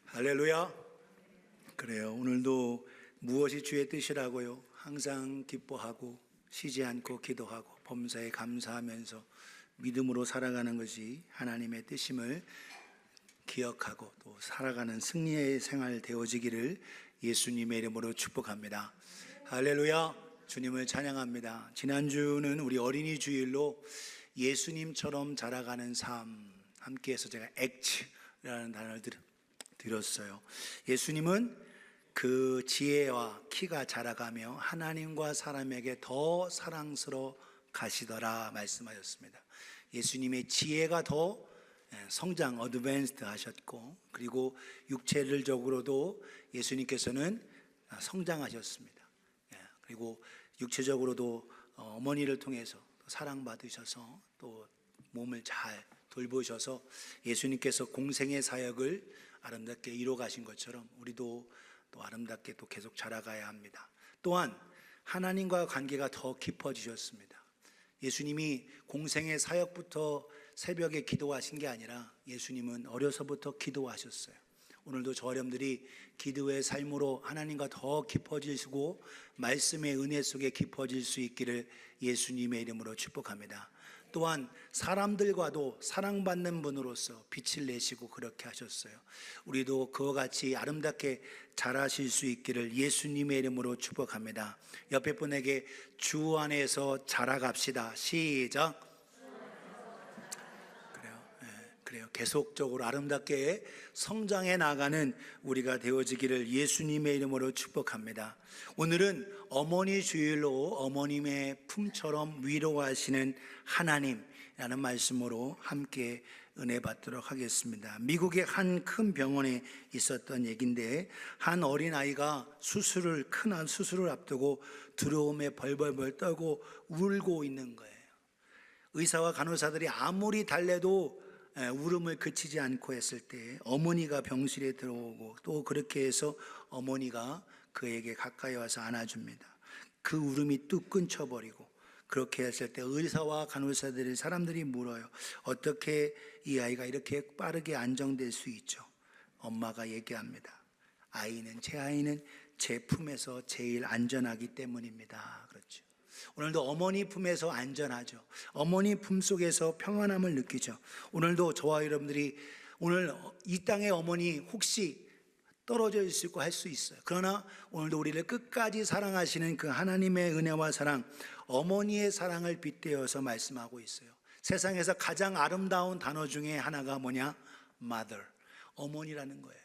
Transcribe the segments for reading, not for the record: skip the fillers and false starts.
할렐루야. 그래요. 오늘도 무엇이 주의 뜻이라고요? 항상 기뻐하고 쉬지 않고 기도하고 범사에 감사하면서 믿음으로 살아가는 것이 하나님의 뜻임을 기억하고 또 살아가는 승리의 생활 되어지기를 예수님의 이름으로 축복합니다. 할렐루야. 주님을 찬양합니다. 지난주는 우리 어린이 주일로 예수님처럼 자라가는 삶 함께해서 제가 액트라는 단어를 들었어요. 예수님은 그 지혜와 키가 자라가며 하나님과 사람에게 더 사랑스러워 가시더라 말씀하셨습니다. 예수님의 지혜가 더 성장, 어드밴스드 하셨고, 그리고 육체적으로도 예수님께서는 성장하셨습니다. 그리고 육체적으로도 어머니를 통해서 사랑받으셔서 또 몸을 잘 돌보셔서 예수님께서 공생의 사역을 아름답게 이뤄 가신 것처럼 우리도 또 아름답게 또 계속 자라가야 합니다. 또한 하나님과 관계가 더 깊어지셨습니다. 예수님이 공생의 사역부터 새벽에 기도하신 게 아니라 예수님은 어려서부터 기도하셨어요. 오늘도 저 여러분들이 기도의 삶으로 하나님과 더 깊어지시고 말씀의 은혜 속에 깊어질 수 있기를 예수님의 이름으로 축복합니다. 또한 사람들과도 사랑받는 분으로서 빛을 내시고 그렇게 하셨어요. 우리도 그와 같이 아름답게 자라실 수 있기를 예수님의 이름으로 축복합니다. 옆에 분에게 주 안에서 자라갑시다. 시작. 그래요. 계속적으로 아름답게 성장해 나가는 우리가 되어지기를 예수님의 이름으로 축복합니다. 오늘은 어머니 주일로 어머님의 품처럼 위로하시는 하나님이라는 말씀으로 함께 은혜 받도록 하겠습니다. 미국의 한 큰 병원에 있었던 얘기인데, 한 어린아이가 큰 수술을 앞두고 두려움에 벌벌벌 떨고 울고 있는 거예요. 의사와 간호사들이 아무리 달래도 울음을 그치지 않고 했을 때 어머니가 병실에 들어오고 또 그렇게 해서 어머니가 그에게 가까이 와서 안아줍니다. 그 울음이 뚝 끊쳐버리고 그렇게 했을 때 의사와 간호사들이 사람들이 물어요. 어떻게 이 아이가 이렇게 빠르게 안정될 수 있죠? 엄마가 얘기합니다. 제 아이는 제 품에서 제일 안전하기 때문입니다. 그렇죠. 오늘도 어머니 품에서 안전하죠. 어머니 품 속에서 평안함을 느끼죠. 오늘도 저와 여러분들이 오늘 이 땅의 어머니 혹시 떨어져 있을 거 할 수 있어요. 그러나 오늘도 우리를 끝까지 사랑하시는 그 하나님의 은혜와 사랑, 어머니의 사랑을 빗대어서 말씀하고 있어요. 세상에서 가장 아름다운 단어 중에 하나가 뭐냐? mother, 어머니라는 거예요.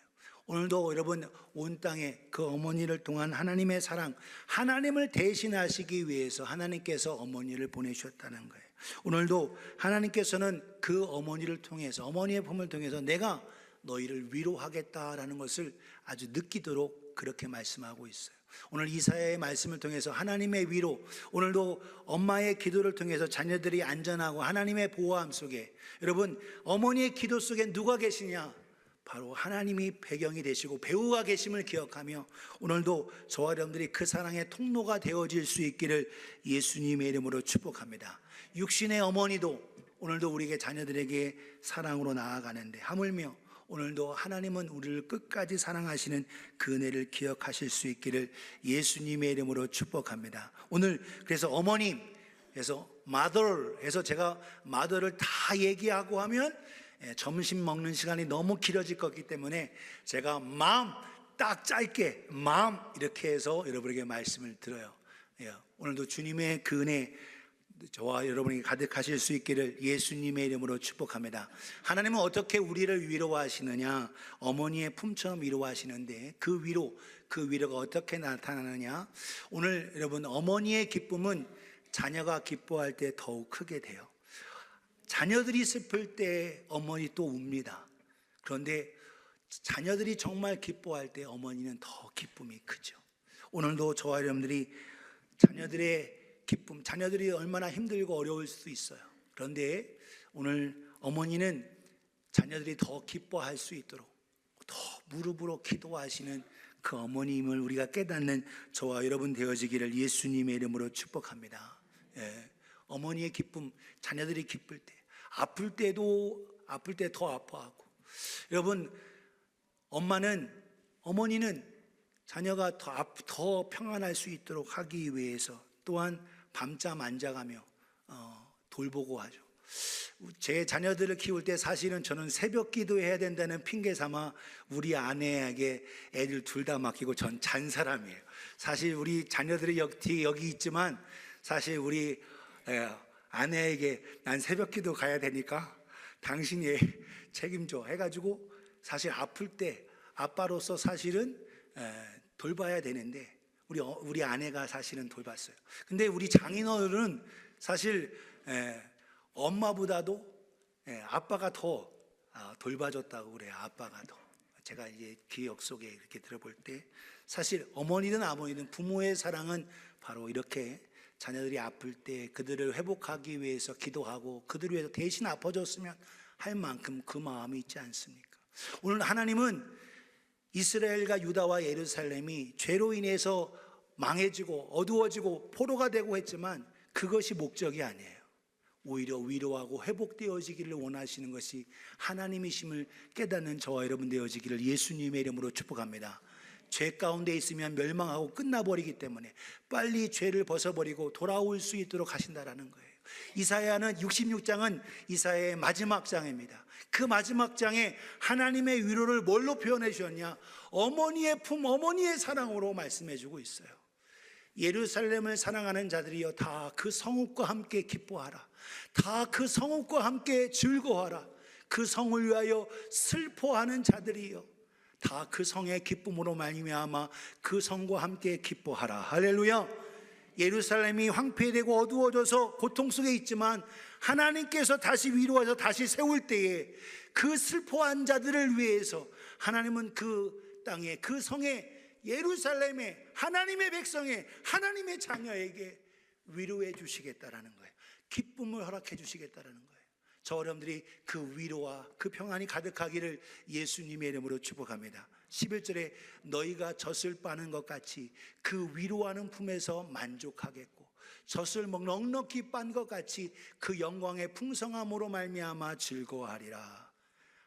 오늘도 여러분 온 땅에 그 어머니를 통한 하나님의 사랑, 하나님을 대신하시기 위해서 하나님께서 어머니를 보내주셨다는 거예요. 오늘도 하나님께서는 그 어머니를 통해서, 어머니의 품을 통해서 내가 너희를 위로하겠다라는 것을 아주 느끼도록 그렇게 말씀하고 있어요. 오늘 이사야의 말씀을 통해서 하나님의 위로, 오늘도 엄마의 기도를 통해서 자녀들이 안전하고 하나님의 보호함 속에, 여러분 어머니의 기도 속에 누가 계시냐? 바로 하나님이 배경이 되시고 배우가 계심을 기억하며 오늘도 저와 여러분들이 그 사랑의 통로가 되어질 수 있기를 예수님의 이름으로 축복합니다. 육신의 어머니도 오늘도 우리에게 자녀들에게 사랑으로 나아가는데, 하물며 오늘도 하나님은 우리를 끝까지 사랑하시는 그 은혜를 기억하실 수 있기를 예수님의 이름으로 축복합니다. 오늘 그래서 어머님 해서 mother 해서 제가 mother를 다 얘기하고 하면 점심 먹는 시간이 너무 길어질 거기 때문에 제가 마음 딱 짧게 마음 이렇게 해서 여러분에게 말씀을 드려요. 오늘도 주님의 그 은혜 저와 여러분에게 가득하실 수 있기를 예수님의 이름으로 축복합니다. 하나님은 어떻게 우리를 위로하시느냐? 어머니의 품처럼 위로하시는데 그 위로가 어떻게 나타나느냐? 오늘 여러분 어머니의 기쁨은 자녀가 기뻐할 때 더욱 크게 돼요. 자녀들이 슬플 때 어머니 또 웁니다. 그런데 자녀들이 정말 기뻐할 때 어머니는 더 기쁨이 크죠. 오늘도 저와 여러분들이 자녀들의 기쁨, 자녀들이 얼마나 힘들고 어려울 수도 있어요. 그런데 오늘 어머니는 자녀들이 더 기뻐할 수 있도록 더 무릎으로 기도하시는 그 어머님을 우리가 깨닫는 저와 여러분 되어지기를 예수님의 이름으로 축복합니다. 어머니의 기쁨, 자녀들이 기쁠 때, 아플 때 더 아파하고, 여러분 어머니는 자녀가 더 평안할 수 있도록 하기 위해서 또한 밤잠 안 자가며 돌보고 하죠. 제 자녀들을 키울 때 사실은 저는 새벽 기도해야 된다는 핑계 삼아 우리 아내에게 애들 둘 다 맡기고 전 잔 사람이에요. 사실 우리 자녀들이 여기 있지만 사실 우리 아내에게 난 새벽 기도 가야 되니까 당신이 책임져 해가지고 사실 아플 때 아빠로서 사실은 돌봐야 되는데 우리 아내가 사실은 돌봤어요. 근데 우리 장인어른은 사실 엄마보다도 아빠가 더 돌봐줬다고 그래요. 아빠가 더. 제가 이제 기억 속에 이렇게 들어볼 때 사실 어머니든 아버지든 부모의 사랑은 바로 이렇게 자녀들이 아플 때 그들을 회복하기 위해서 기도하고 그들을 위해서 대신 아파줬으면 할 만큼 그 마음이 있지 않습니까? 오늘 하나님은 이스라엘과 유다와 예루살렘이 죄로 인해서 망해지고 어두워지고 포로가 되고 했지만 그것이 목적이 아니에요. 오히려 위로하고 회복되어지기를 원하시는 것이 하나님이심을 깨닫는 저와 여러분 되어지기를 예수님의 이름으로 축복합니다. 죄 가운데 있으면 멸망하고 끝나버리기 때문에 빨리 죄를 벗어버리고 돌아올 수 있도록 하신다라는 거예요. 이사야는 66장은 이사야의 마지막 장입니다. 그 마지막 장에 하나님의 위로를 뭘로 표현해 주셨냐? 어머니의 품, 어머니의 사랑으로 말씀해 주고 있어요. 예루살렘을 사랑하는 자들이여 다 그 성읍과 함께 기뻐하라. 다 그 성읍과 함께 즐거워하라. 그 성을 위하여 슬퍼하는 자들이여 다 그 성의 기쁨으로 말미암아 그 성과 함께 기뻐하라. 할렐루야. 예루살렘이 황폐되고 어두워져서 고통 속에 있지만 하나님께서 다시 위로해서 다시 세울 때에 그 슬퍼한 자들을 위해서 하나님은 그 땅에 그 성에 예루살렘에 하나님의 백성에 하나님의 자녀에게 위로해 주시겠다라는 거예요. 기쁨을 허락해 주시겠다라는 거예요. 저 여러분들이 그 위로와 그 평안이 가득하기를 예수님의 이름으로 축복합니다. 11절에 너희가 젖을 빠는 것 같이 그 위로하는 품에서 만족하겠고 젖을 넉넉히 빤 것 같이 그 영광의 풍성함으로 말미암아 즐거워하리라.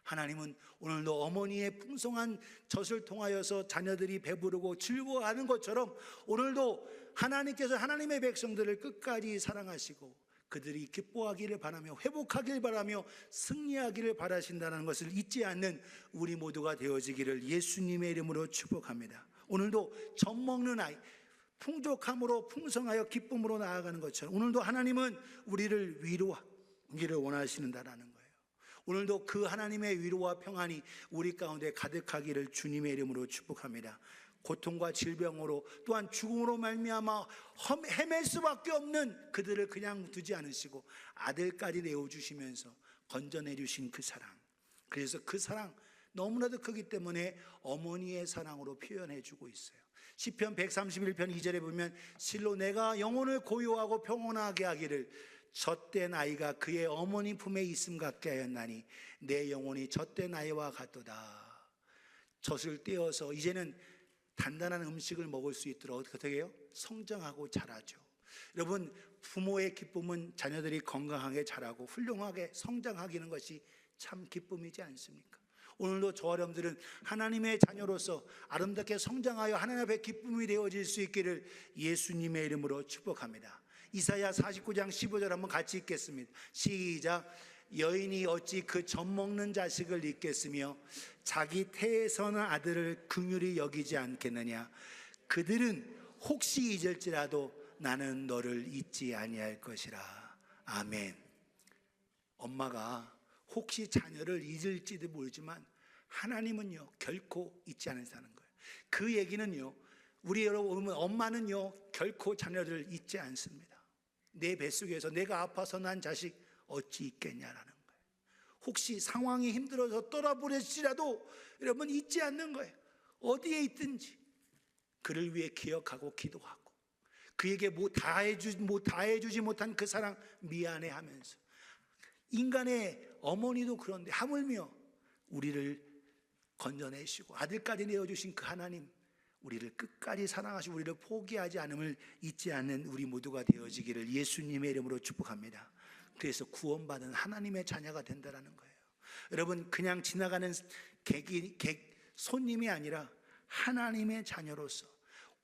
하나님은 오늘도 어머니의 풍성한 젖을 통하여서 자녀들이 배부르고 즐거워하는 것처럼 오늘도 하나님께서 하나님의 백성들을 끝까지 사랑하시고 그들이 기뻐하기를 바라며 회복하기를 바라며 승리하기를 바라신다는 것을 잊지 않는 우리 모두가 되어지기를 예수님의 이름으로 축복합니다. 오늘도 젖 먹는 아이 풍족함으로 풍성하여 기쁨으로 나아가는 것처럼 오늘도 하나님은 우리를 위로하기를 원하시는다라는 거예요. 오늘도 그 하나님의 위로와 평안이 우리 가운데 가득하기를 주님의 이름으로 축복합니다. 고통과 질병으로 또한 죽음으로 말미암아 헤맬 수밖에 없는 그들을 그냥 두지 않으시고 아들까지 내어주시면서 건져내 주신 그 사랑, 그래서 그 사랑 너무나도 크기 때문에 어머니의 사랑으로 표현해 주고 있어요. 시편 131편 2절에 보면 실로 내가 영혼을 고요하고 평온하게 하기를 젖된 아이가 그의 어머니 품에 있음 같게 하였나니 내 영혼이 젖된 아이와 같도다. 젖을 떼어서 이제는 단단한 음식을 먹을 수 있도록 어떻게 해요? 성장하고 자라죠. 여러분, 부모의 기쁨은 자녀들이 건강하게 자라고 훌륭하게 성장하기는 것이 참 기쁨이지 않습니까? 오늘도 저와 여러분들은 하나님의 자녀로서 아름답게 성장하여 하나님 앞에 기쁨이 되어질 수 있기를 예수님의 이름으로 축복합니다. 이사야 49장 15절 한번 같이 읽겠습니다. 시작. 여인이 어찌 그 젖 먹는 자식을 잊겠으며 자기 태에서는 아들을 긍휼히 여기지 않겠느냐. 그들은 혹시 잊을지라도 나는 너를 잊지 아니할 것이라. 아멘. 엄마가 혹시 자녀를 잊을지도 모르지만 하나님은요 결코 잊지 않으시는 거예요. 그 얘기는요 우리 여러분 엄마는요 결코 자녀들을 잊지 않습니다. 내 뱃속에서 내가 아파서 난 자식 어찌 있겠냐라는 거예요. 혹시 상황이 힘들어서 떠나보낼지라도 여러분 잊지 않는 거예요. 어디에 있든지 그를 위해 기억하고 기도하고 그에게 뭐 다 해주지 못한 그 사랑 미안해하면서 인간의 어머니도 그런데 하물며 우리를 건져내시고 아들까지 내어주신 그 하나님 우리를 끝까지 사랑하시고 우리를 포기하지 않음을 잊지 않는 우리 모두가 되어지기를 예수님의 이름으로 축복합니다. 그래서 구원받은 하나님의 자녀가 된다는 거예요. 여러분 그냥 지나가는 손님이 아니라 하나님의 자녀로서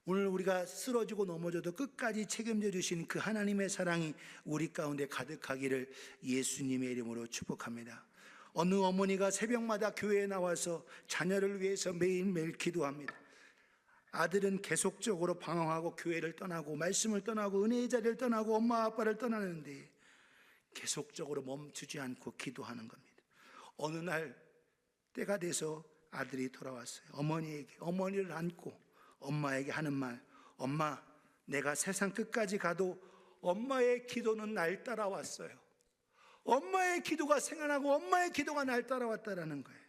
오늘 우리가 쓰러지고 넘어져도 끝까지 책임져 주신 그 하나님의 사랑이 우리 가운데 가득하기를 예수님의 이름으로 축복합니다. 어느 어머니가 새벽마다 교회에 나와서 자녀를 위해서 매일매일 기도합니다. 아들은 계속적으로 방황하고 교회를 떠나고 말씀을 떠나고 은혜의 자리를 떠나고 엄마 아빠를 떠나는데 계속적으로 멈추지 않고 기도하는 겁니다. 어느 날 때가 돼서 아들이 돌아왔어요. 어머니를 안고 엄마에게 하는 말, 엄마, 내가 세상 끝까지 가도 엄마의 기도는 날 따라왔어요. 엄마의 기도가 생각나고 엄마의 기도가 날 따라왔다라는 거예요.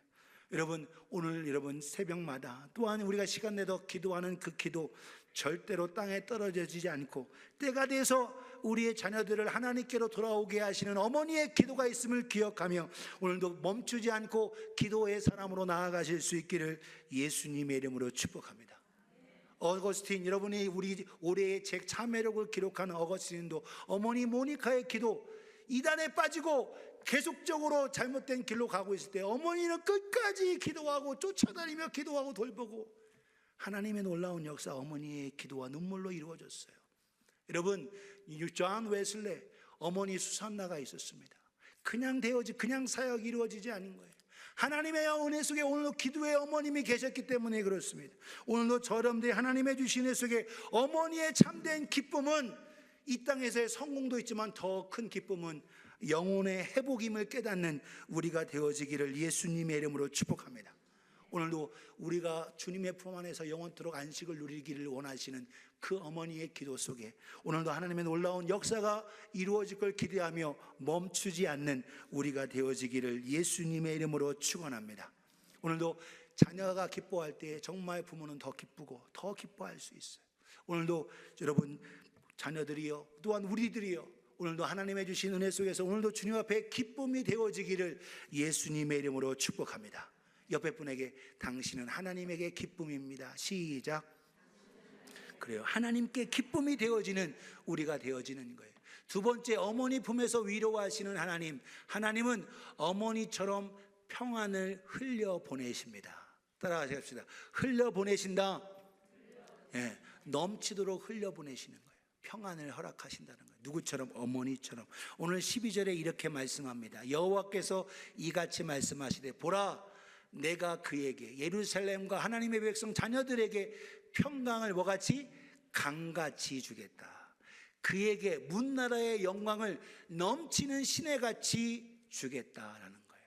여러분, 오늘 여러분 새벽마다 또한 우리가 시간 내서 기도하는 그 기도 절대로 땅에 떨어지지 않고 때가 돼서 우리의 자녀들을 하나님께로 돌아오게 하시는 어머니의 기도가 있음을 기억하며 오늘도 멈추지 않고 기도의 사람으로 나아가실 수 있기를 예수님의 이름으로 축복합니다. 어거스틴, 여러분이 우리 올해의 책 참회록을 기록하는 어거스틴도 어머니 모니카의 기도, 이단에 빠지고 계속적으로 잘못된 길로 가고 있을 때 어머니는 끝까지 기도하고 쫓아다니며 기도하고 돌보고 하나님의 놀라운 역사, 어머니의 기도와 눈물로 이루어졌어요. 여러분, 존 웨슬레 어머니 수산나가 있었습니다. 그냥 사역이 이루어지지 않은 거예요. 하나님의 은혜 속에 오늘도 기도의 어머님이 계셨기 때문에 그렇습니다. 오늘도 저렴들 하나님의 주신 은혜 속에 어머니의 참된 기쁨은 이 땅에서의 성공도 있지만 더 큰 기쁨은 영혼의 회복임을 깨닫는 우리가 되어지기를 예수님의 이름으로 축복합니다. 오늘도 우리가 주님의 품 안에서 영원토록 안식을 누리기를 원하시는 그 어머니의 기도 속에 오늘도 하나님의 놀라운 역사가 이루어질 걸 기대하며 멈추지 않는 우리가 되어지기를 예수님의 이름으로 축원합니다. 오늘도 자녀가 기뻐할 때 정말 부모는 더 기쁘고 더 기뻐할 수 있어요. 오늘도 여러분 자녀들이요, 또한 우리들이요, 오늘도 하나님의 주신 은혜 속에서 오늘도 주님 앞에 기쁨이 되어지기를 예수님의 이름으로 축복합니다. 옆에 분에게 당신은 하나님에게 기쁨입니다. 시작. 그래요. 하나님께 기쁨이 되어지는 우리가 되어지는 거예요. 두 번째, 어머니 품에서 위로하시는 하나님. 하나님은 어머니처럼 평안을 흘려보내십니다. 따라가십시다. 흘려보내신다. 예, 넘치도록 흘려보내시는 거예요. 평안을 허락하신다는 거예요. 누구처럼? 어머니처럼. 오늘 12절에 이렇게 말씀합니다. 여호와께서 이같이 말씀하시되 보라, 내가 그에게 예루살렘과 하나님의 백성 자녀들에게 평강을 뭐같이? 강같이 주겠다. 그에게 문나라의 영광을 넘치는 시내같이 주겠다라는 거예요.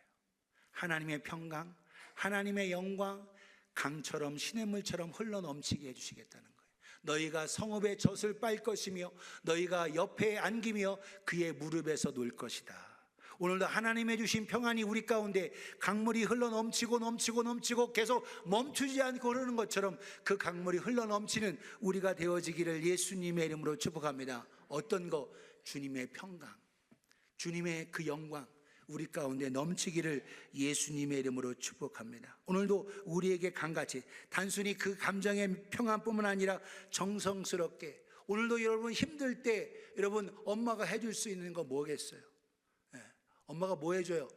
하나님의 평강, 하나님의 영광, 강처럼 시냇물처럼 흘러넘치게 해주시겠다는 거예요. 너희가 성읍의 젖을 빨 것이며 너희가 옆에 안기며 그의 무릎에서 놀 것이다. 오늘도 하나님의 주신 평안이 우리 가운데 강물이 흘러넘치고 계속 멈추지 않고 흐르는 것처럼 그 강물이 흘러넘치는 우리가 되어지기를 예수님의 이름으로 축복합니다. 어떤 거? 주님의 평강, 주님의 그 영광 우리 가운데 넘치기를 예수님의 이름으로 축복합니다. 오늘도 우리에게 강같이 단순히 그 감정의 평안뿐만 아니라 정성스럽게 오늘도 여러분 힘들 때 여러분 엄마가 해줄 수 있는 거 뭐겠어요? 엄마가 뭐 해줘요?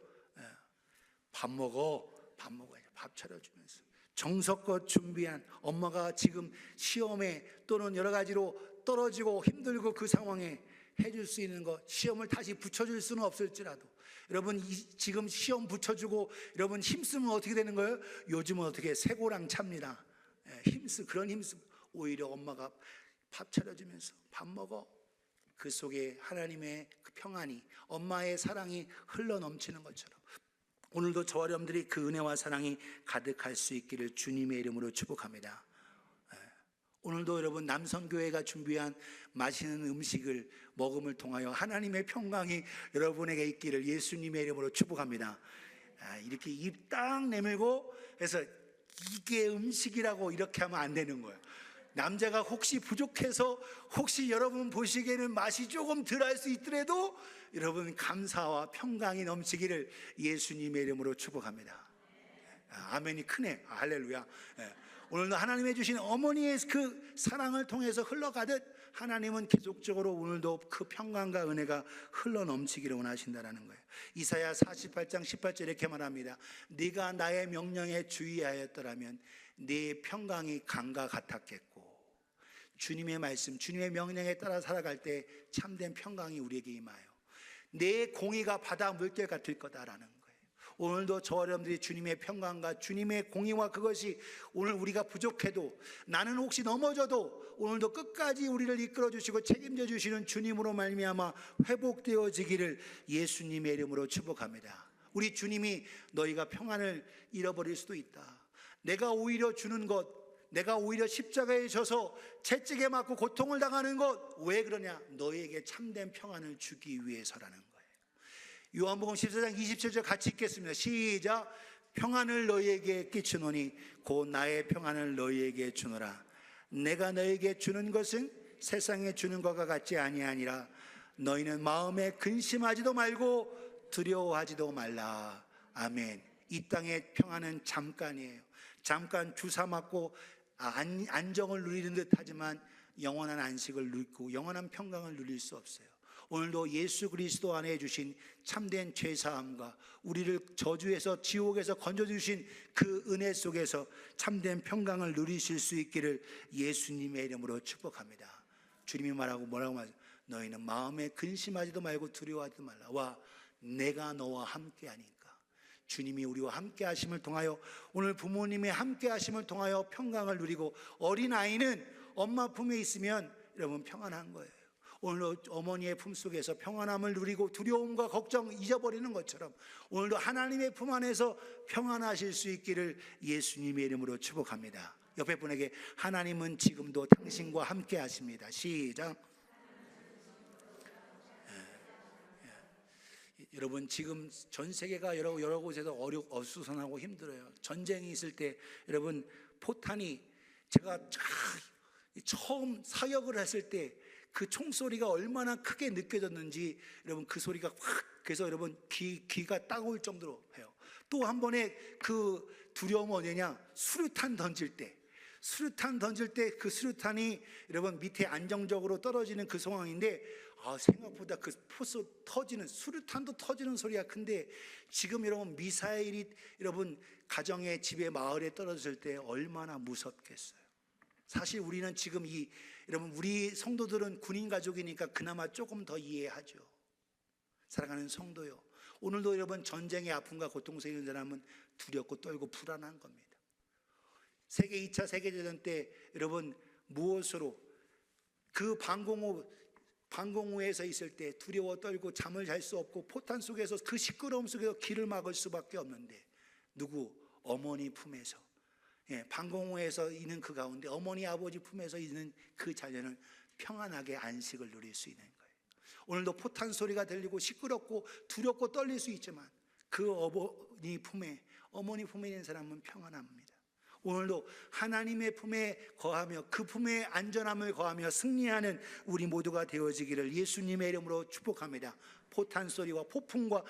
밥 먹어. 밥 차려주면서 정성껏 준비한 엄마가 지금 시험에 또는 여러 가지로 떨어지고 힘들고 그 상황에 해줄 수 있는 것, 시험을 다시 붙여줄 수는 없을지라도 여러분 지금 시험 붙여주고 여러분 힘쓰면 어떻게 되는 거예요? 요즘은 어떻게 쇠고랑 찹니다. 그런 힘쓰 오히려 엄마가 밥 차려주면서 밥 먹어. 그 속에 하나님의 그 평안이, 엄마의 사랑이 흘러넘치는 것처럼 오늘도 저와 여러분들이 그 은혜와 사랑이 가득할 수 있기를 주님의 이름으로 축복합니다. 오늘도 여러분 남성교회가 준비한 맛있는 음식을 먹음을 통하여 하나님의 평강이 여러분에게 있기를 예수님의 이름으로 축복합니다. 이렇게 입 딱 내밀고 해서 이게 음식이라고 이렇게 하면 안 되는 거예요. 남자가 혹시 부족해서 혹시 여러분 보시기에는 맛이 조금 덜할 수 있더라도 여러분 감사와 평강이 넘치기를 예수님의 이름으로 축복합니다. 아멘이 크네. 할렐루야. 오늘도 하나님의 주신 어머니의 그 사랑을 통해서 흘러가듯 하나님은 계속적으로 오늘도 그 평강과 은혜가 흘러 넘치기를 원하신다라는 거예요. 이사야 48장 18절 이렇게 말합니다. 네가 나의 명령에 주의하였더라면 네 평강이 강과 같았겠고. 주님의 말씀, 주님의 명령에 따라 살아갈 때 참된 평강이 우리에게 임하여 내 공의가 바다 물결 같을 거다라는 거예요. 오늘도 저와 여러분들이 주님의 평강과 주님의 공의와 그것이 오늘 우리가 부족해도, 나는 혹시 넘어져도 오늘도 끝까지 우리를 이끌어 주시고 책임져 주시는 주님으로 말미암아 회복되어지기를 예수님의 이름으로 축복합니다. 우리 주님이 너희가 평안을 잃어버릴 수도 있다, 내가 오히려 주는 것, 내가 오히려 십자가에 져서 채찍에 맞고 고통을 당하는 것, 왜 그러냐? 너희에게 참된 평안을 주기 위해서라는 거예요. 요한복음 14장 27절 같이 읽겠습니다. 시작. 평안을 너희에게 끼치노니 곧 나의 평안을 너희에게 주노라. 내가 너희에게 주는 것은 세상에 주는 것과 같지 아니하니라. 너희는 마음에 근심하지도 말고 두려워하지도 말라. 아멘. 이 땅의 평안은 잠깐이에요. 잠깐 주사 맞고 안정을 누리는 듯 하지만 영원한 안식을 누리고 영원한 평강을 누릴 수 없어요. 오늘도 예수 그리스도 안에 주신 참된 죄사함과 우리를 저주에서 지옥에서 건져주신 그 은혜 속에서 참된 평강을 누리실 수 있기를 예수님의 이름으로 축복합니다. 주님이 말하고 뭐라고 말하죠? 너희는 마음에 근심하지도 말고 두려워하지도 말라. 와, 내가 너와 함께 하니까. 주님이 우리와 함께 하심을 통하여, 오늘 부모님의 함께 하심을 통하여 평강을 누리고, 어린아이는 엄마 품에 있으면 여러분 평안한 거예요. 오늘도 어머니의 품속에서 평안함을 누리고 두려움과 걱정 잊어버리는 것처럼 오늘도 하나님의 품 안에서 평안하실 수 있기를 예수님의 이름으로 축복합니다. 옆에 분에게 하나님은 지금도 당신과 함께 하십니다. 시작. 여러분, 지금 전 세계가 여러 곳에서 어수선하고 힘들어요. 전쟁이 있을 때 여러분, 포탄이, 제가 처음 사역을 했을 때 그 총소리가 얼마나 크게 느껴졌는지 여러분, 그 소리가 확, 그래서 여러분 귀가 따가울 정도로 해요. 또 한 번에 그 두려움은 어디냐? 수류탄 던질 때 그 수류탄이 여러분 밑에 안정적으로 떨어지는 그 상황인데, 생각보다 그 포스 터지는, 수류탄도 터지는 소리가 큰데, 지금 여러분 미사일이 여러분 가정에, 집에, 마을에 떨어질 때 얼마나 무섭겠어요. 사실 우리는 지금 여러분 우리 성도들은 군인 가족이니까 그나마 조금 더 이해하죠. 사랑하는 성도요, 오늘도 여러분 전쟁의 아픔과 고통 속에 있는 사람은 두렵고 떨고 불안한 겁니다. 2차 세계대전 때 여러분 무엇으로, 그 방공호에서 있을 때 두려워 떨고 잠을 잘 수 없고 포탄 속에서 그 시끄러움 속에서 길을 막을 수밖에 없는데, 누구? 어머니 품에서, 방공호에서 있는 그 가운데 어머니 아버지 품에서 있는 그 자녀는 평안하게 안식을 누릴 수 있는 거예요. 오늘도 포탄 소리가 들리고 시끄럽고 두렵고 떨릴 수 있지만 그 어머니 품에 있는 사람은 평안합니다. 오늘도 하나님의 품에 거하며 그 품에 안전함을 거하며 승리하는 우리 모두가 되어지기를 예수님의 이름으로 축복합니다. 포탄 소리와 폭풍과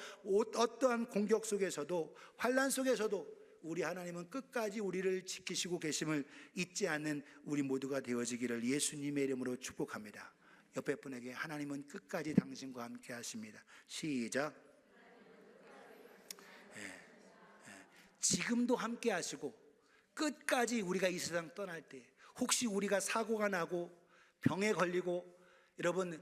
어떠한 공격 속에서도, 환난 속에서도 우리 하나님은 끝까지 우리를 지키시고 계심을 잊지 않는 우리 모두가 되어지기를 예수님의 이름으로 축복합니다. 옆에 분에게 하나님은 끝까지 당신과 함께 하십니다. 시작. 지금도 함께 하시고 끝까지 우리가 이 세상 떠날 때, 혹시 우리가 사고가 나고 병에 걸리고 여러분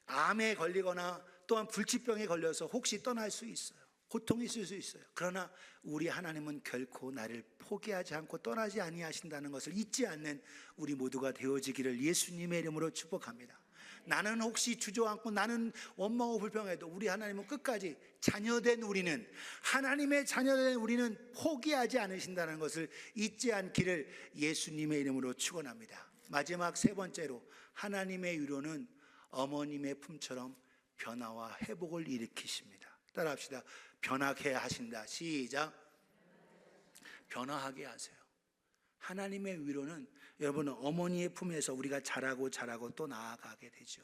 암에 걸리거나 또한 불치병에 걸려서 혹시 떠날 수 있어요. 고통이 있을 수 있어요. 그러나 우리 하나님은 결코 나를 포기하지 않고 떠나지 아니하신다는 것을 잊지 않는 우리 모두가 되어지기를 예수님의 이름으로 축복합니다. 나는 혹시 주저앉고 나는 원망하고 불평해도 우리 하나님은 끝까지 자녀된 우리는, 하나님의 자녀된 우리는 포기하지 않으신다는 것을 잊지 않기를 예수님의 이름으로 축원합니다. 마지막 세 번째로, 하나님의 위로는 어머님의 품처럼 변화와 회복을 일으키십니다. 따라합시다. 변하게 하신다. 시작. 변화하게 하세요. 하나님의 위로는 여러분 어머니의 품에서 우리가 자라고 또 나아가게 되죠.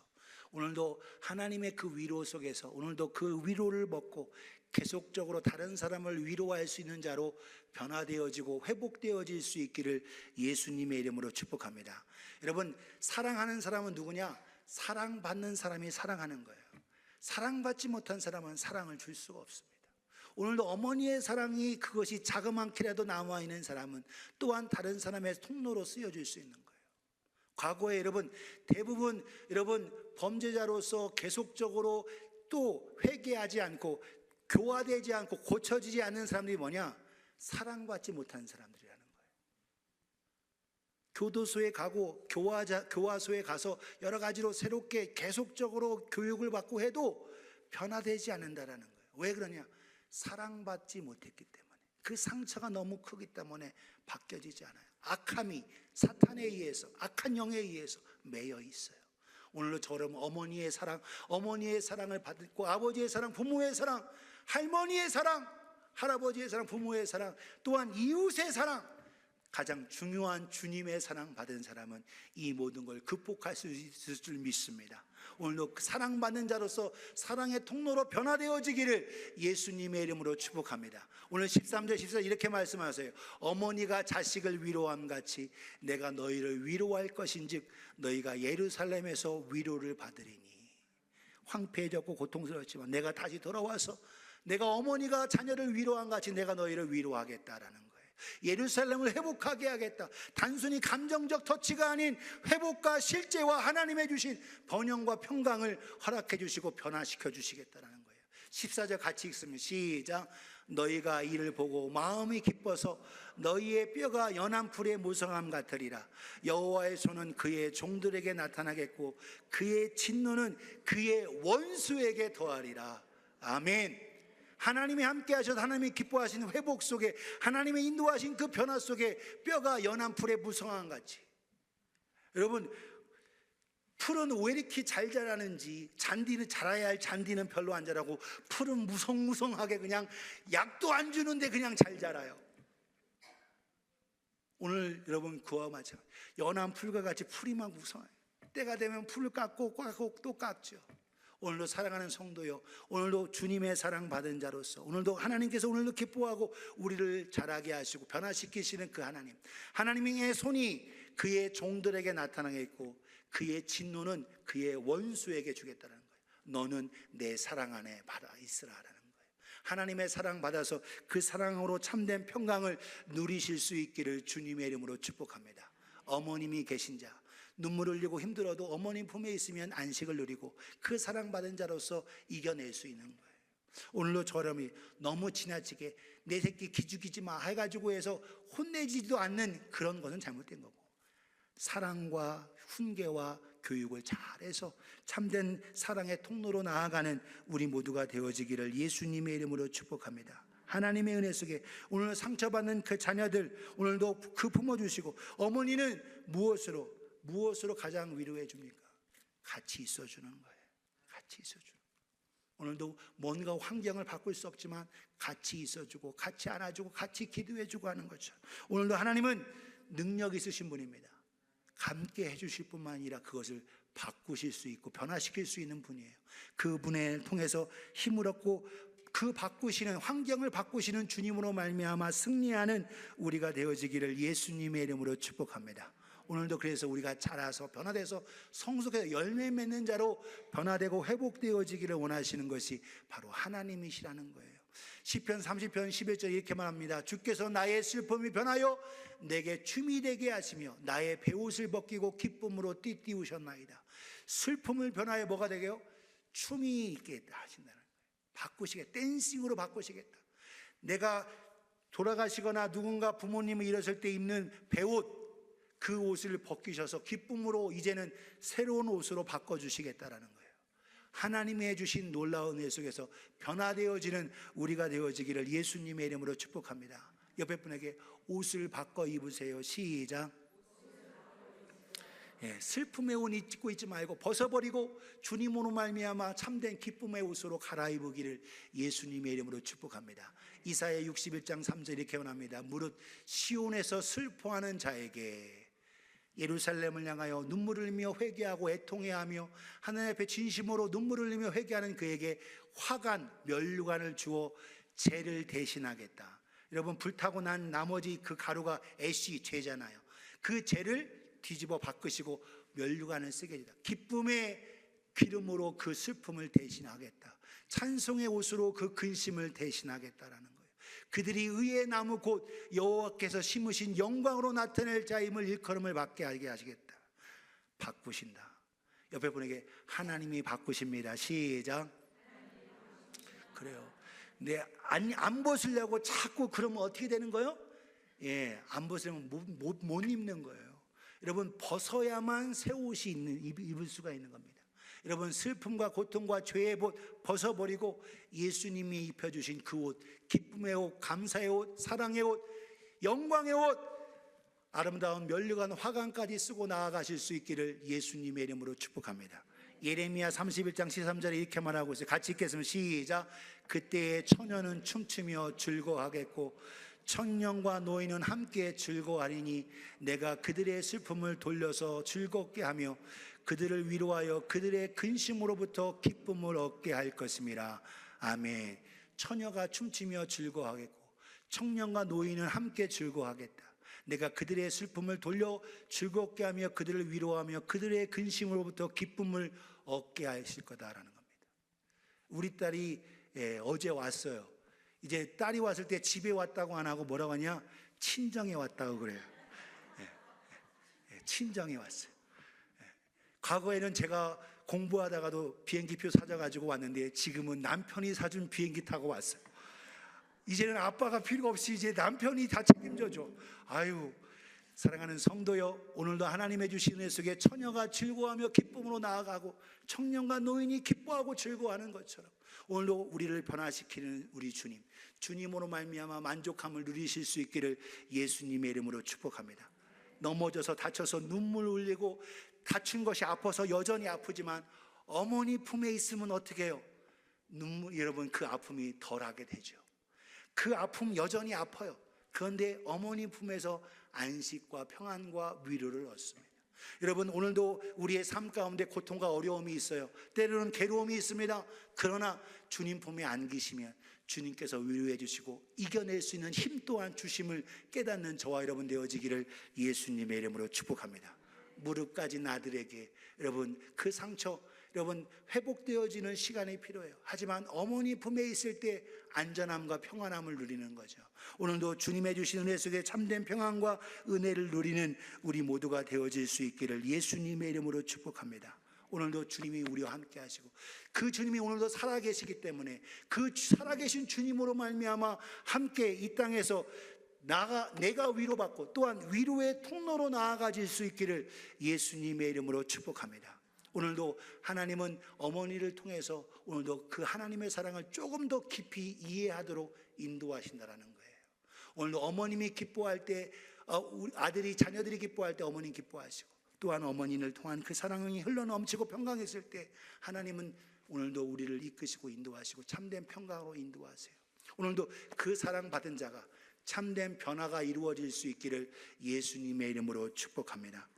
오늘도 하나님의 그 위로 속에서 오늘도 그 위로를 먹고 계속적으로 다른 사람을 위로할 수 있는 자로 변화되어지고 회복되어질 수 있기를 예수님의 이름으로 축복합니다. 여러분, 사랑하는 사람은 누구냐? 사랑받는 사람이 사랑하는 거예요. 사랑받지 못한 사람은 사랑을 줄 수가 없습니다. 오늘도 어머니의 사랑이 그것이 자그맣게라도 남아있는 사람은 또한 다른 사람의 통로로 쓰여질 수 있는 거예요. 과거에 여러분, 대부분 여러분 범죄자로서 계속적으로 또 회개하지 않고 교화되지 않고 고쳐지지 않는 사람들이 뭐냐? 사랑받지 못한 사람들이라는 거예요. 교도소에 가고 교화소에 가서 여러 가지로 새롭게 계속적으로 교육을 받고 해도 변화되지 않는다라는 거예요. 왜 그러냐? 사랑받지 못했기 때문에, 그 상처가 너무 크기 때문에 바뀌어지지 않아요. 악함이 사탄에 의해서, 악한 영에 의해서 매여 있어요. 오늘도 저런 어머니의 사랑을 받고 아버지의 사랑, 부모의 사랑, 할머니의 사랑, 할아버지의 사랑, 부모의 사랑, 또한 이웃의 사랑, 가장 중요한 주님의 사랑 받은 사람은 이 모든 걸 극복할 수 있을 줄 믿습니다. 오늘도 사랑받는 자로서 사랑의 통로로 변화되어지기를 예수님의 이름으로 축복합니다. 오늘 13절 14절 이렇게 말씀하세요. 어머니가 자식을 위로함 같이 내가 너희를 위로할 것인즉 너희가 예루살렘에서 위로를 받으리니. 황폐해졌고 고통스럽지만 내가 다시 돌아와서 내가 어머니가 자녀를 위로한 같이 내가 너희를 위로하겠다라는 거예요. 예루살렘을 회복하게 하겠다. 단순히 감정적 터치가 아닌 회복과 실제와 하나님의 주신 번영과 평강을 허락해 주시고 변화시켜 주시겠다는 거예요. 14절 같이 읽습니다. 시작. 너희가 이를 보고 마음이 기뻐서 너희의 뼈가 연한 풀의 무성함 같으리라. 여호와의 손은 그의 종들에게 나타나겠고 그의 진노는 그의 원수에게 더하리라. 아멘. 하나님이 함께 하셔서 하나님이 기뻐하시는 회복 속에, 하나님의 인도하신 그 변화 속에 뼈가 연한 풀의 무성함 같이. 여러분, 풀은 왜 이렇게 잘 자라는지, 잔디는 자라야 할 잔디는 별로 안 자라고 풀은 무성무성하게 그냥 약도 안 주는데 그냥 잘 자라요. 오늘 여러분 그와 마찬가지, 연한 풀과 같이 풀이 막 무성해요. 때가 되면 풀을 깎고 또 깎죠. 오늘도 사랑하는 성도요, 오늘도 주님의 사랑 받은 자로서 오늘도 하나님께서 오늘도 기뻐하고 우리를 자라게 하시고 변화시키시는 그 하나님, 하나님의 손이 그의 종들에게 나타나겠고 그의 진노는 그의 원수에게 주겠다는 거예요. 너는 내 사랑 안에 받아 있으라라는 거예요. 하나님의 사랑 받아서 그 사랑으로 참된 평강을 누리실 수 있기를 주님의 이름으로 축복합니다. 어머님이 계신 자, 눈물 흘리고 힘들어도 어머님 품에 있으면 안식을 누리고 그 사랑받은 자로서 이겨낼 수 있는 거예요. 오늘도 저렴이 너무 지나치게 내 새끼 기죽이지 마 해가지고 해서 혼내지도 않는 그런 것은 잘못된 거고, 사랑과 훈계와 교육을 잘해서 참된 사랑의 통로로 나아가는 우리 모두가 되어지기를 예수님의 이름으로 축복합니다. 하나님의 은혜 속에 오늘 상처받는 그 자녀들 오늘도 그 품어주시고, 어머니는 무엇으로 가장 위로해 줍니까? 같이 있어주는 거예요. 같이 있어주는 거예요. 오늘도 뭔가 환경을 바꿀 수 없지만 같이 있어주고 같이 안아주고 같이 기도해주고 하는 거죠. 오늘도 하나님은 능력 있으신 분입니다. 함께 해주실 뿐만 아니라 그것을 바꾸실 수 있고 변화시킬 수 있는 분이에요. 그분을 통해서 힘을 얻고 그 바꾸시는, 환경을 바꾸시는 주님으로 말미암아 승리하는 우리가 되어지기를 예수님의 이름으로 축복합니다. 오늘도 그래서 우리가 자라서 변화돼서 성숙해서 열매 맺는 자로 변화되고 회복되어지기를 원하시는 것이 바로 하나님이시라는 거예요. 시편 30편 11절 이렇게 말합니다. 주께서 나의 슬픔이 변하여 내게 춤이 되게 하시며 나의 베옷을 벗기고 기쁨으로 띠띠우셨나이다. 슬픔을 변하여 뭐가 되게요? 춤이 있게 하신다는 거예요. 바꾸시겠다. 댄싱으로 바꾸시겠다. 내가 돌아가시거나 누군가 부모님을 잃었을 때 입는 베옷, 그 옷을 벗기셔서 기쁨으로 이제는 새로운 옷으로 바꿔주시겠다라는 거예요. 하나님이 해주신 놀라운 은혜 속에서 변화되어지는 우리가 되어지기를 예수님의 이름으로 축복합니다. 옆에 분에게 옷을 바꿔 입으세요. 시작. 슬픔의 옷 입고 있지 말고 벗어버리고 주님으로 말미암아 참된 기쁨의 옷으로 갈아입으기를 예수님의 이름으로 축복합니다. 이사야 61장 3절 이렇게 말합니다. 무릇 시온에서 슬퍼하는 자에게 예루살렘을 향하여 눈물을 흘리며 회개하고 애통해야 하며 하나님 앞에 진심으로 눈물을 흘리며 회개하는 그에게 화관, 면류관을 주어 죄를 대신하겠다. 여러분, 불타고 난 나머지 그 가루가 애쉬, 죄잖아요. 그 죄를 뒤집어 바꾸시고 면류관을 쓰게 되다. 기쁨의 기름으로 그 슬픔을 대신하겠다. 찬송의 옷으로 그 근심을 대신하겠다라는 거예요. 그들이 의의 나무 곧 여호와께서 심으신 영광으로 나타낼 자임을 일컬음을 받게 하게 하시겠다. 바꾸신다. 옆에 분에게 하나님이 바꾸십니다. 시작. 그래요. 근데 안 벗으려고 자꾸 그러면 어떻게 되는 거예요? 안 벗으면 못 입는 거예요. 여러분, 벗어야만 새 옷이 입을 수가 있는 겁니다. 여러분, 슬픔과 고통과 죄의 옷 벗어버리고 예수님이 입혀주신 그 옷, 기쁨의 옷, 감사의 옷, 사랑의 옷, 영광의 옷, 아름다운 면류관 화관까지 쓰고 나아가실 수 있기를 예수님의 이름으로 축복합니다. 예레미야 31장 13절에 이렇게 말하고 있어요. 같이 읽겠습니다. 시작. 그때의 처녀는 춤추며 즐거워하겠고 청년과 노인은 함께 즐거워하리니 내가 그들의 슬픔을 돌려서 즐겁게 하며 그들을 위로하여 그들의 근심으로부터 기쁨을 얻게 할 것임이라. 아멘. 처녀가 춤추며 즐거워하겠고 청년과 노인은 함께 즐거워하겠다. 내가 그들의 슬픔을 돌려 즐겁게 하며 그들을 위로하며 그들의 근심으로부터 기쁨을 얻게 하실 거다라는 겁니다. 우리 딸이 어제 왔어요. 이제 딸이 왔을 때 집에 왔다고 안 하고 뭐라고 하냐? 친정에 왔다고 그래요. 친정에 왔어요. 과거에는 제가 공부하다가도 비행기표 사줘가지고 왔는데 지금은 남편이 사준 비행기 타고 왔어요. 이제는 아빠가 필요 없이 이제 남편이 다 책임져줘. 아유, 사랑하는 성도여, 오늘도 하나님의 주신 은혜 속에 처녀가 즐거워하며 기쁨으로 나아가고 청년과 노인이 기뻐하고 즐거워하는 것처럼 오늘도 우리를 변화시키는 우리 주님, 주님으로 말미암아 만족함을 누리실 수 있기를 예수님의 이름으로 축복합니다. 넘어져서 다쳐서 눈물 흘리고 다친 것이 아파서 여전히 아프지만 어머니 품에 있으면 어떻게 해요? 여러분, 그 아픔이 덜하게 되죠. 그 아픔 여전히 아파요. 그런데 어머니 품에서 안식과 평안과 위로를 얻습니다. 여러분, 오늘도 우리의 삶 가운데 고통과 어려움이 있어요. 때로는 괴로움이 있습니다. 그러나 주님 품에 안기시면 주님께서 위로해 주시고 이겨낼 수 있는 힘 또한 주심을 깨닫는 저와 여러분 되어지기를 예수님의 이름으로 축복합니다. 무릎 까진 아들에게 여러분, 그 상처 여러분 회복되어지는 시간이 필요해요. 하지만 어머니 품에 있을 때 안전함과 평안함을 누리는 거죠. 오늘도 주님의 주신 은혜 속에 참된 평안과 은혜를 누리는 우리 모두가 되어질 수 있기를 예수님의 이름으로 축복합니다. 오늘도 주님이 우리와 함께 하시고 그 주님이 오늘도 살아계시기 때문에 그 살아계신 주님으로 말미암아 함께 이 땅에서 내가 위로받고 또한 위로의 통로로 나아가질 수 있기를 예수님의 이름으로 축복합니다. 오늘도 하나님은 어머니를 통해서 오늘도 그 하나님의 사랑을 조금 더 깊이 이해하도록 인도하신다라는 거예요. 오늘도 어머님이 기뻐할 때 우리 아들이 자녀들이 기뻐할 때 어머니 기뻐하시고 또한 어머니를 통한 그 사랑이 흘러넘치고 평강했을 때 하나님은 오늘도 우리를 이끄시고 인도하시고 참된 평강으로 인도하세요. 오늘도 그 사랑받은 자가 참된 변화가 이루어질 수 있기를 예수님의 이름으로 축복합니다.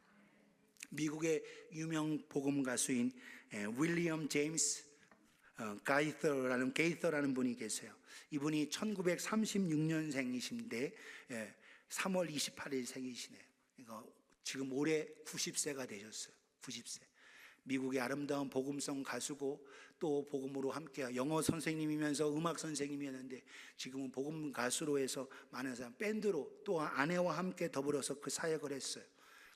미국의 유명 복음 가수인 윌리엄 제임스 게이서라는 분이 계세요. 이분이 1936년생이신데 3월 28일 생이시네요. 지금 올해 90세가 되셨어요. 90세. 미국의 아름다운 복음성 가수고 또 복음으로 함께 영어 선생님이면서 음악 선생님이었는데 지금은 복음 가수로 해서 많은 사람 밴드로 또 아내와 함께 더불어서 그 사역을 했어요.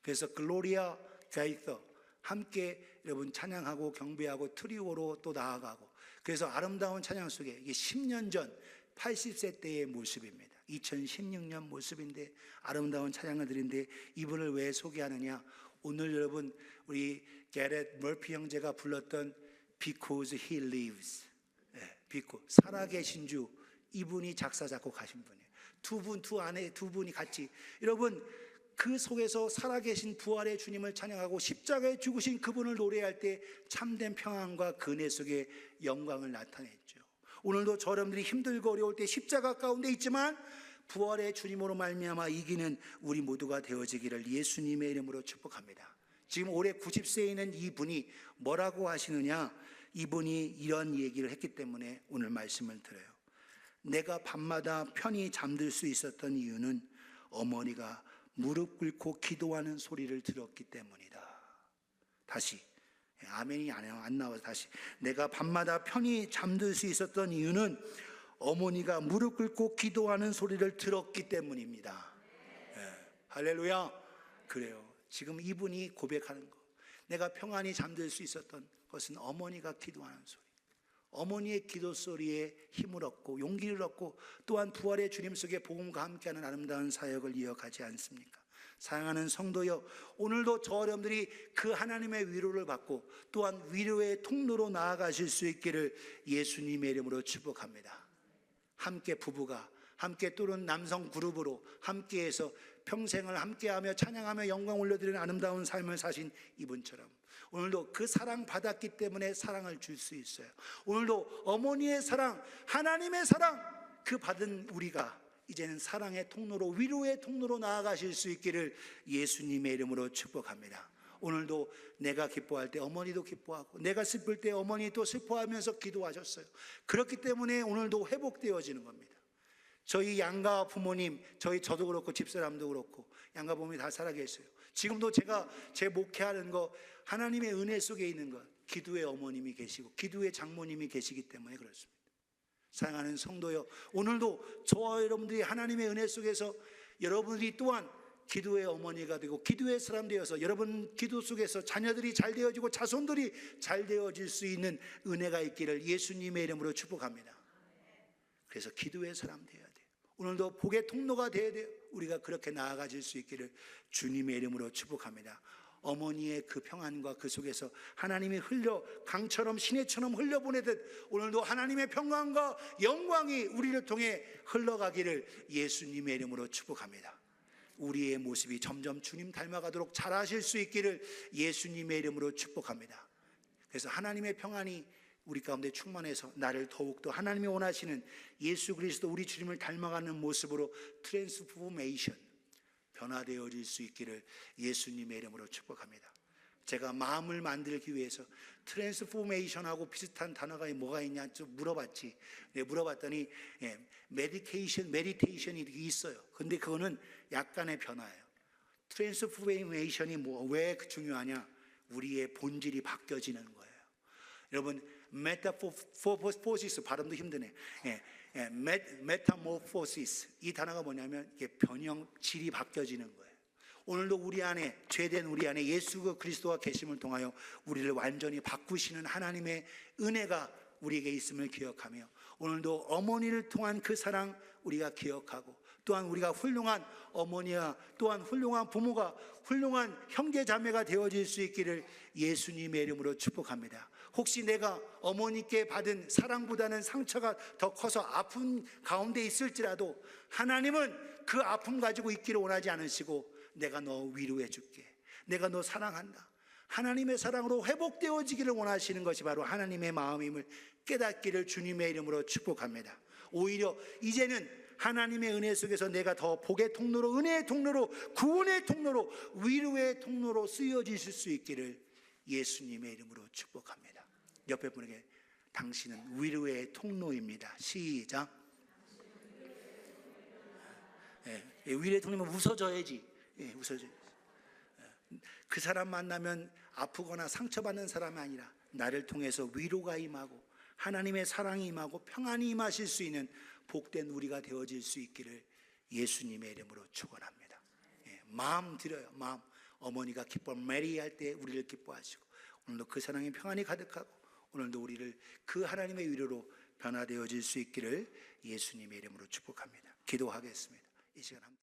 그래서 글로리아 게이서 함께 여러분 찬양하고 경배하고 트리오로 또 나아가고 그래서 아름다운 찬양 속에 이게 10년 전 80세 때의 모습입니다. 2016년 모습인데 아름다운 찬양을 드린데 이분을 왜 소개하느냐? 오늘 여러분 우리 게렛 머피 형제가 불렀던 Because He Lives, 살아계신 주, 이분이 작사 작곡하신 분이에요. 두 아내 두 분이 같이 여러분 그 속에서 살아계신 부활의 주님을 찬양하고 십자가에 죽으신 그분을 노래할 때 참된 평안과 근혜 속에 영광을 나타냈죠. 오늘도 저 여러분들이 힘들고 어려울 때 십자가 가운데 있지만 부활의 주님으로 말미암아 이기는 우리 모두가 되어지기를 예수님의 이름으로 축복합니다. 지금 올해 90세에 있는 이분이 뭐라고 하시느냐? 이분이 이런 얘기를 했기 때문에 오늘 말씀을 드려요. 내가 밤마다 편히 잠들 수 있었던 이유는 어머니가 무릎 꿇고 기도하는 소리를 들었기 때문이다. 다시, 아멘이 안 나와서 다시. 내가 밤마다 편히 잠들 수 있었던 이유는 어머니가 무릎 꿇고 기도하는 소리를 들었기 때문입니다. 할렐루야. 그래요. 지금 이분이 고백하는 거, 내가 평안히 잠들 수 있었던 것은 어머니가 기도하는 소리, 어머니의 기도 소리에 힘을 얻고 용기를 얻고 또한 부활의 주님 속에 복음과 함께하는 아름다운 사역을 이어가지 않습니까? 사랑하는 성도여, 오늘도 저 여러분들이 그 하나님의 위로를 받고 또한 위로의 통로로 나아가실 수 있기를 예수님의 이름으로 축복합니다. 함께 부부가, 함께 또는 남성 그룹으로 함께해서 평생을 함께하며 찬양하며 영광 올려드리는 아름다운 삶을 사신 이분처럼 오늘도 그 사랑 받았기 때문에 사랑을 줄 수 있어요. 오늘도 어머니의 사랑, 하나님의 사랑, 그 받은 우리가 이제는 사랑의 통로로, 위로의 통로로 나아가실 수 있기를 예수님의 이름으로 축복합니다. 오늘도 내가 기뻐할 때 어머니도 기뻐하고, 내가 슬플 때 어머니도 슬퍼하면서 기도하셨어요. 그렇기 때문에 오늘도 회복되어지는 겁니다. 저희 양가 부모님, 저도 그렇고 집사람도 그렇고 양가 부모님이 다 살아계세요. 지금도 제가 제 목회하는 거, 하나님의 은혜 속에 있는 것, 기도의 어머님이 계시고 기도의 장모님이 계시기 때문에 그렇습니다. 사랑하는 성도여, 오늘도 저와 여러분들이 하나님의 은혜 속에서 여러분들이 또한 기도의 어머니가 되고 기도의 사람 되어서 여러분 기도 속에서 자녀들이 잘 되어지고 자손들이 잘 되어질 수 있는 은혜가 있기를 예수님의 이름으로 축복합니다. 그래서 기도의 사람 되어야 돼요. 오늘도 복의 통로가 되어야 돼요. 우리가 그렇게 나아가질 수 있기를 주님의 이름으로 축복합니다. 어머니의 그 평안과 그 속에서 하나님이 강처럼 시내처럼 흘려보내듯 오늘도 하나님의 평안과 영광이 우리를 통해 흘러가기를 예수님의 이름으로 축복합니다. 우리의 모습이 점점 주님 닮아가도록 잘하실 수 있기를 예수님의 이름으로 축복합니다. 그래서 하나님의 평안이 우리 가운데 충만해서 나를 더욱더 하나님이 원하시는 예수 그리스도 우리 주님을 닮아가는 모습으로 트랜스포메이션, 변화되어질 수 있기를 예수님의 이름으로 축복합니다. 제가 마음을 만들기 위해서 트랜스포메이션하고 비슷한 단어가 뭐가 있냐 좀 물어봤지. 물어봤더니 메디테이션이 있어요. 근데 그거는 약간의 변화예요. 트랜스포메이션이 왜 중요하냐? 우리의 본질이 바뀌어지는 거예요. 여러분, 메타포시스 발음도 힘드네. 메타모포시스, 이 단어가 뭐냐면 이게 변형, 질이 바뀌어지는 거예요. 오늘도 우리 안에, 죄된 우리 안에 예수 그리스도가 계심을 통하여 우리를 완전히 바꾸시는 하나님의 은혜가 우리에게 있음을 기억하며 오늘도 어머니를 통한 그 사랑 우리가 기억하고 또한 우리가 훌륭한 어머니와 또한 훌륭한 부모가 훌륭한 형제 자매가 되어질 수 있기를 예수님의 이름으로 축복합니다. 혹시 내가 어머니께 받은 사랑보다는 상처가 더 커서 아픈 가운데 있을지라도 하나님은 그 아픔 가지고 있기를 원하지 않으시고 내가 너 위로해 줄게, 내가 너 사랑한다, 하나님의 사랑으로 회복되어지기를 원하시는 것이 바로 하나님의 마음임을 깨닫기를 주님의 이름으로 축복합니다. 오히려 이제는 하나님의 은혜 속에서 내가 더 복의 통로로, 은혜의 통로로, 구원의 통로로, 위로의 통로로 쓰여질 수 있기를 예수님의 이름으로 축복합니다. 옆에 분에게 당신은 위로의 통로입니다. 시작. 위로의 통로면 웃어줘야지. 웃어줘야지. 그 사람 만나면 아프거나 상처받는 사람이 아니라 나를 통해서 위로가 임하고 하나님의 사랑이 임하고 평안이 임하실 수 있는 복된 우리가 되어질 수 있기를 예수님의 이름으로 축원합니다. 마음 드려요. 마음. 어머니가 기뻐 메리 할 때 우리를 기뻐하시고 오늘도 그 사랑의 평안이 가득하고 오늘도 우리를 그 하나님의 위로로 변화되어질 수 있기를 예수님의 이름으로 축복합니다. 기도하겠습니다. 이 시간 함께